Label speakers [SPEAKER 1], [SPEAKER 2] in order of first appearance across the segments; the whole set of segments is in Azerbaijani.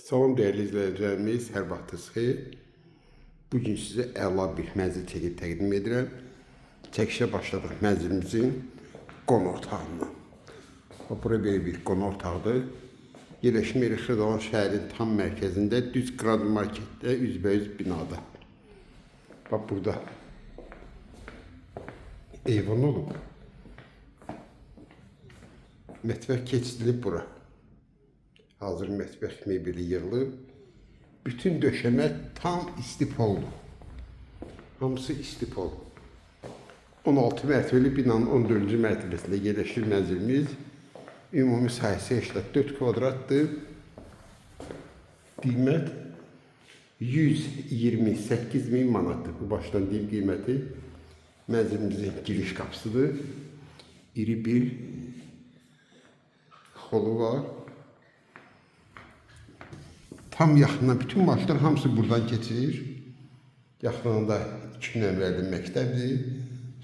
[SPEAKER 1] Salam değerli izleyicilerimiz, hər vaxtınız xeyir. Bugün sizə əla bir mənzil çəkib təqdim edirəm. Çəkişə başladıq mənzilimizin qonaq otağından. Bura belə bir qonaq otağıdır. Yerləşmə yeri Xırdalan şəhərin tam mərkəzində, düz Grand Marketdə, üzbəyüz binada. Bax burada eyvan olub. Mətbəx keçidilib bura. Hazır mətbəx mebeli yığılıb. Bütün döşəmə tam istipoldur. Hamısı istipol. 16 mərtəbəli binanın 14-cü mərtəbəsində yerləşir mənzilimiz. Ümumi sahəsi 84 kvadratdır. Qiymət 128.000 manatdır. Bu başdan deyim qiyməti. Mənzilimizin giriş qapısıdır. İri bir holu var. Tam yaxından bütün maçlar hamısı buradan keçir. Yaxınında 2 nömrəli məktəbdir.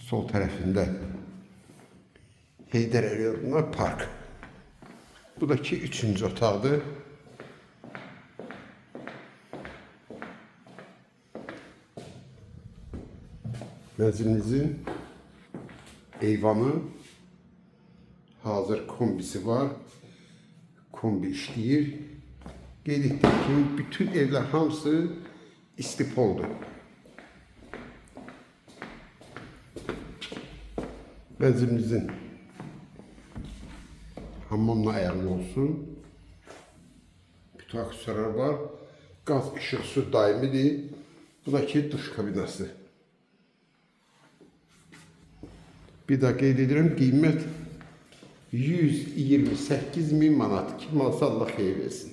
[SPEAKER 1] Sol tərəfində Heydər Əliyev park. Bu da ki 3-cü otaqdır. Mənzilimizin eyvanı hazır kombisi var. Kombi işləyir. Qeyd etdik ki, bütün evlər hamısı istipoldur. Mənzilimizin hamamla ayarlı olsun. Bütün aksesuarlar var. Qaz, işıq, su daimidir. Bu da ki duş kabinası. Bir daha qeyd edirəm, qiymət 128.000 manat. Kim alsa Allah xeyir versin.